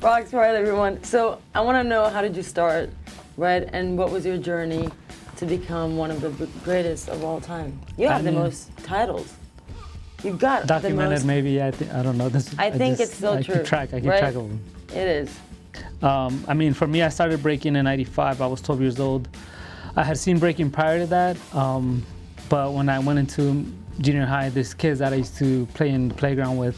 Roxrite, everyone. So I want to know, how did you start, right? And what was your journey to become one of the greatest of all time? You have the most titles. You've got documented, the most. maybe. I don't know. I think it's still true. I keep track of them. It is. I mean, for me, I started breaking in '95. I was 12 years old. I had seen breaking prior to that, but when I went into junior high, these kids that I used to play in the playground with,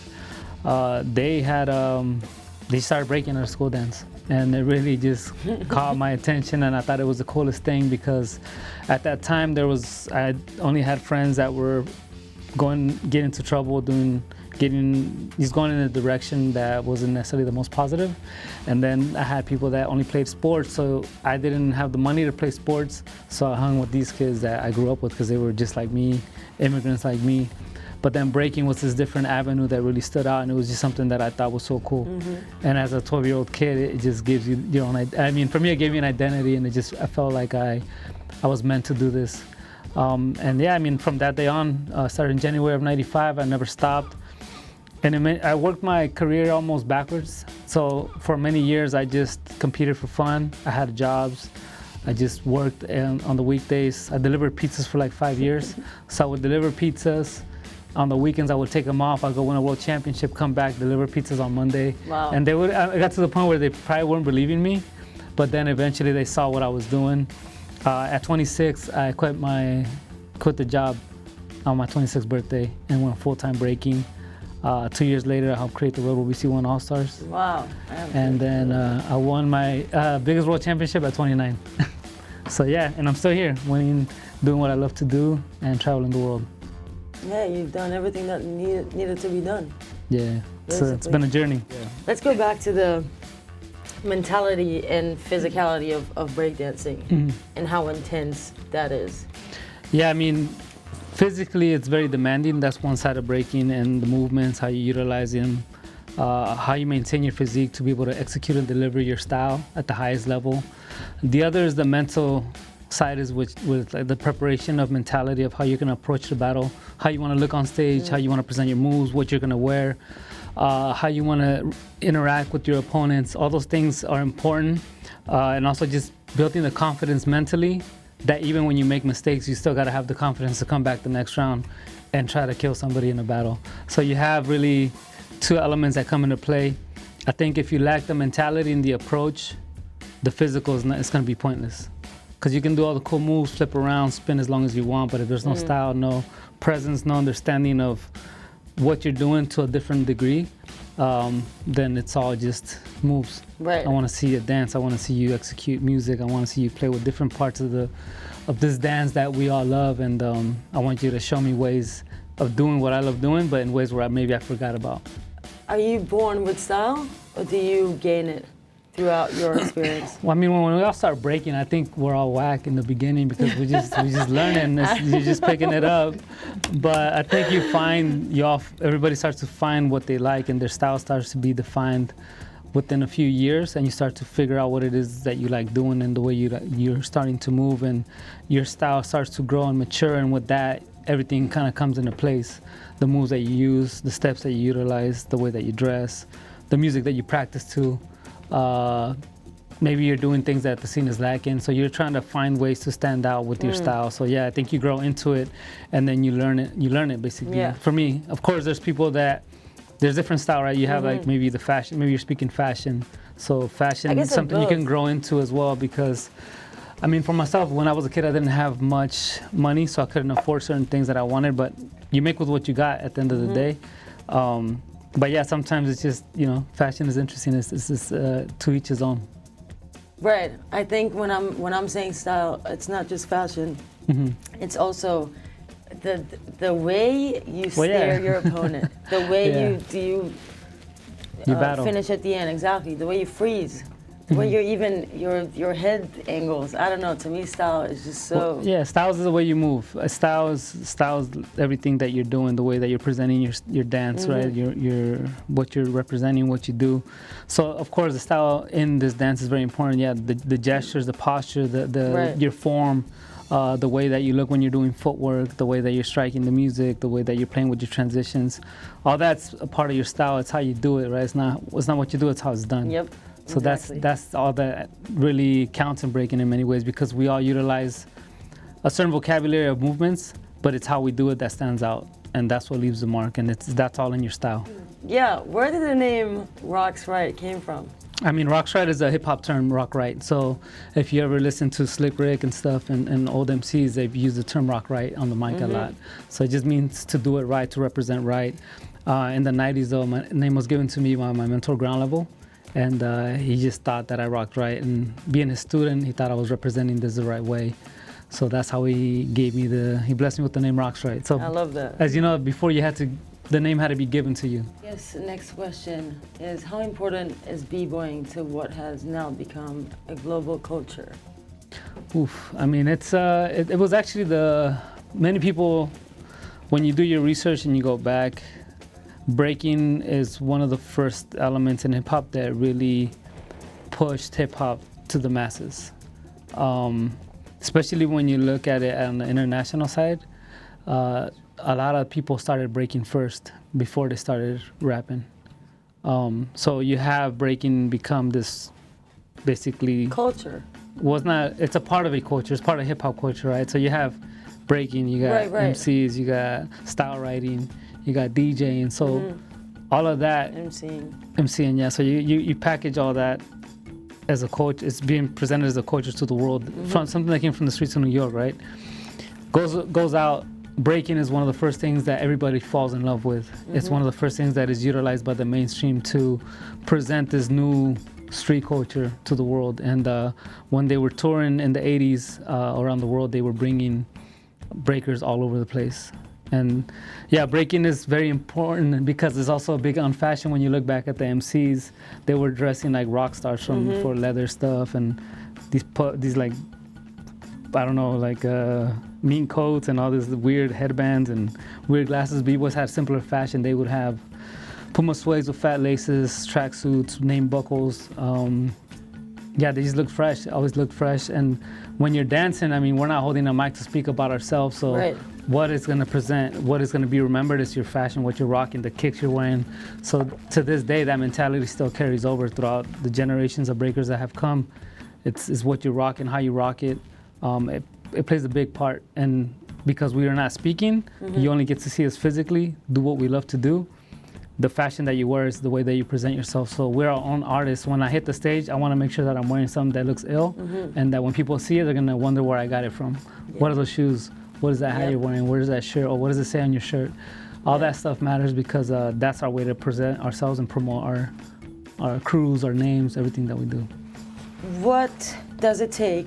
they started breaking at a school dance, and it really just caught my attention, and I thought it was the coolest thing because at that time I only had friends that were getting into trouble, going in a direction that wasn't necessarily the most positive. And then I had people that only played sports, so I didn't have the money to play sports, so I hung with these kids that I grew up with because they were just like me, immigrants like me. But then breaking was this different avenue that really stood out, and it was just something that I thought was so cool. And as a 12-year-old kid, it just gives you your own, I mean, for me, it gave me an identity, and I felt like I was meant to do this. And yeah, I mean, from that day on, started in January of '95, I never stopped. And I worked my career almost backwards. So for many years, I just competed for fun. I had jobs. I just worked on the weekdays. I delivered pizzas for like 5 years. So I would deliver pizzas. On the weekends, I would take them off. I'd go win a world championship, come back, deliver pizzas on Monday. Wow. And I got to the point where they probably weren't believing me, but then eventually they saw what I was doing. At 26, I quit the job on my 26th birthday and went full-time breaking. 2 years later, I helped create the Red Bull BC1 All-Stars. Wow. And then I won my biggest world championship at 29. So yeah, and I'm still here, doing what I love to do and traveling the world. Yeah, you've done everything that needed to be done. Yeah, so it's been a journey. Yeah. Let's go back to the mentality and physicality of breakdancing and how intense that is. Yeah, I mean, physically it's very demanding. That's one side of breaking, and the movements, how you utilize them, how you maintain your physique to be able to execute and deliver your style at the highest level. The other is the mental side, is with like the preparation of mentality of how you're going to approach the battle, how you want to look on stage, how you want to present your moves, what you're going to wear, how you want to interact with your opponents. All those things are important, and also just building the confidence mentally that even when you make mistakes, you still got to have the confidence to come back the next round and try to kill somebody in a battle. So you have really two elements that come into play. I think if you lack the mentality and the approach, the physical it's going to be pointless. Because you can do all the cool moves, flip around, spin as long as you want, but if there's no style, no presence, no understanding of what you're doing to a different degree, then it's all just moves. Right. I want to see you dance. I want to see you execute music. I want to see you play with different parts of this dance that we all love, and I want you to show me ways of doing what I love doing, but in ways where maybe I forgot about. Are you born with style, or do you gain it throughout your experience? Well, I mean, when we all start breaking, I think we're all whack in the beginning because we just learning. You're just picking it up. But I think everybody starts to find what they like, and their style starts to be defined within a few years, and you start to figure out what it is that you like doing and the way you're starting to move, and your style starts to grow and mature, and with that, everything kind of comes into place. The moves that you use, the steps that you utilize, the way that you dress, the music that you practice to. Maybe you're doing things that the scene is lacking, so you're trying to find ways to stand out with your style. So yeah, I think you grow into it, and then you learn it basically. Yeah. For me, of course, there's different style, right? You have like maybe the fashion, maybe you're speaking fashion. So fashion is something you can grow into as well, because I mean, for myself, when I was a kid, I didn't have much money, so I couldn't afford certain things that I wanted, but you make with what you got at the end of the day. But yeah, sometimes it's just, fashion is interesting. It's just to each his own. Right. I think when I'm saying style, it's not just fashion. It's also the way you stare your opponent, the way you finish at the end. Exactly. The way you freeze. The way your head angles. I don't know. To me, style is just so. Well, style is the way you move. Style is everything that you're doing, the way that you're presenting your dance, right? What you're representing, what you do. So of course, the style in this dance is very important. Yeah, the gestures, the posture, your form, the way that you look when you're doing footwork, the way that you're striking the music, the way that you're playing with your transitions. All that's a part of your style. It's how you do it, right? It's not what you do, it's how it's done. Yep. So exactly. that's all that really counts in breaking in many ways, because we all utilize a certain vocabulary of movements, but it's how we do it that stands out, and that's what leaves the mark, and that's all in your style. Yeah, where did the name Roxrite came from? I mean, Roxrite is a hip-hop term, Roxrite. So if you ever listen to Slick Rick and stuff and old MCs, they've used the term Roxrite on the mic a lot. So it just means to do it right, to represent right. In the 90s, though, my name was given to me by my mentor, Ground Level. And he just thought that I rocked right. And being his student, he thought I was representing this the right way. So that's how he blessed me with the name Roxrite. So I love that. As you know, before the name had to be given to you. Yes, the next question is, how important is b-boying to what has now become a global culture? Oof, I mean, it was actually many people, when you do your research and you go back, breaking is one of the first elements in hip hop that really pushed hip hop to the masses. Especially when you look at it on the international side, a lot of people started breaking first before they started rapping. So you have breaking become this basically culture. It's a part of a culture. It's part of hip hop culture, right? So you have breaking, you got right. MCs, you got style writing, you got DJing. So all of that. MCing, yeah. So you package all that as a culture. It's being presented as a culture to the world. From something that came from the streets of New York, right? Goes out. Breaking is one of the first things that everybody falls in love with. It's one of the first things that is utilized by the mainstream to present this new street culture to the world. And when they were touring in the 80s around the world, they were bringing breakers all over the place. And yeah, breaking is very important because it's also a big on fashion. When you look back at the MCs, they were dressing like rock stars for leather stuff and these like, I don't know, like mean coats and all these weird headbands and weird glasses. B-boys had simpler fashion. They would have Puma swags with fat laces, tracksuits, name buckles. Yeah, they just look fresh, always look fresh. And when you're dancing, I mean, we're not holding a mic to speak about ourselves. So what is going to present, what is going to be remembered is your fashion, what you're rocking, the kicks you're wearing. So to this day, that mentality still carries over throughout the generations of breakers that have come. It's what you're rocking, how you rock it. It plays a big part. And because we are not speaking, you only get to see us physically do what we love to do. The fashion that you wear is the way that you present yourself. So we're our own artists. When I hit the stage, I want to make sure that I'm wearing something that looks ill, and that when people see it, they're going to wonder where I got it from. What are those shoes? What is that hat you're wearing? Where is that shirt? Or what does it say on your shirt? All that stuff matters because that's our way to present ourselves and promote our crews, our names, everything that we do. What does it take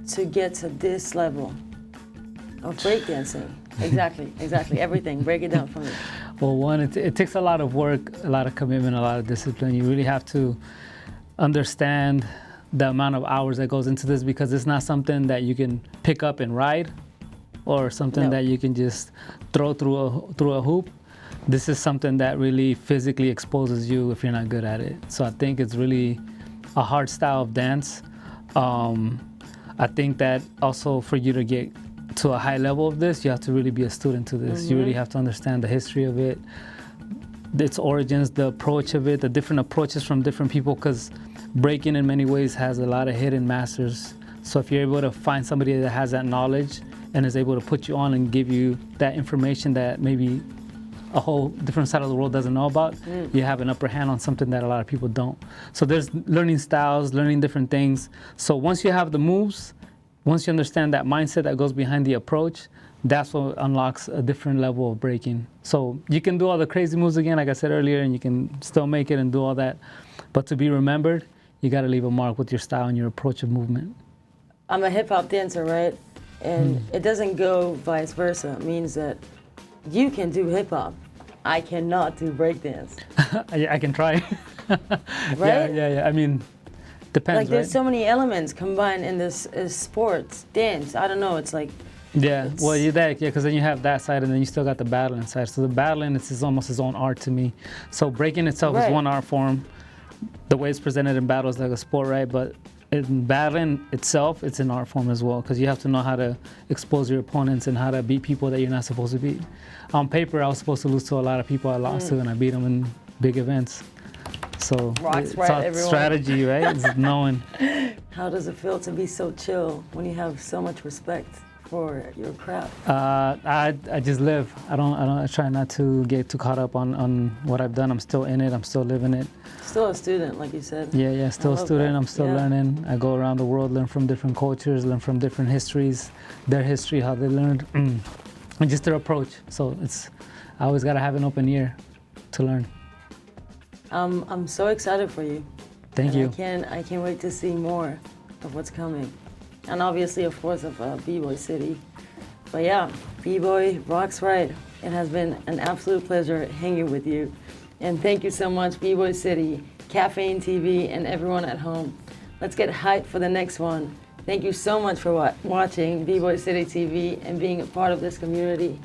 to get to this level of breakdancing? Exactly, everything. Break it down for me. Well, one, it takes a lot of work, a lot of commitment, a lot of discipline. You really have to understand the amount of hours that goes into this because it's not something that you can pick up and ride or something that you can just throw through a hoop. This is something that really physically exposes you if you're not good at it. So I think it's really a hard style of dance. I think that also for you to get to a high level of this, you have to really be a student to this. You really have to understand the history of it, its origins, the approach of it, the different approaches from different people, because breaking in many ways has a lot of hidden masters. So if you're able to find somebody that has that knowledge and is able to put you on and give you that information that maybe a whole different side of the world doesn't know about, you have an upper hand on something that a lot of people don't. So there's learning styles, learning different things. So once you have the moves, once you understand that mindset that goes behind the approach, that's what unlocks a different level of breaking. So you can do all the crazy moves again, like I said earlier, and you can still make it and do all that. But to be remembered, you got to leave a mark with your style and your approach of movement. I'm a hip hop dancer, right? And it doesn't go vice versa. It means that you can do hip hop. I cannot do breakdance. I can try. Right? Yeah. I mean, depends, like there's so many elements combined in this sports, dance. I don't know. It's like. Yeah. Well, because then you have that side, and then you still got the battling side. So the battling is almost its own art to me. So breaking itself is one art form. The way it's presented in battle is like a sport, right? But in battling itself, it's an art form as well, because you have to know how to expose your opponents and how to beat people that you're not supposed to beat. On paper, I was supposed to lose to a lot of people I lost to, and I beat them in big events. So it's all strategy, right? It's knowing. How does it feel to be so chill when you have so much respect for your craft? I just live. I try not to get too caught up on what I've done. I'm still in it. I'm still living it. Still a student, like you said. Yeah, still a student. I'm still learning. I go around the world, learn from different cultures, learn from different histories, their history, how they learned, and just their approach. So I always gotta have an open ear to learn. I'm so excited for you. Thank you. I can't wait to see more of what's coming. And obviously, of course, of BBoy City. But yeah, BBoy Roxrite, it has been an absolute pleasure hanging with you. And thank you so much, BBoy City, Caffeine TV, and everyone at home. Let's get hyped for the next one. Thank you so much for watching BBoy City TV and being a part of this community.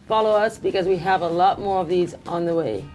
Follow us because we have a lot more of these on the way.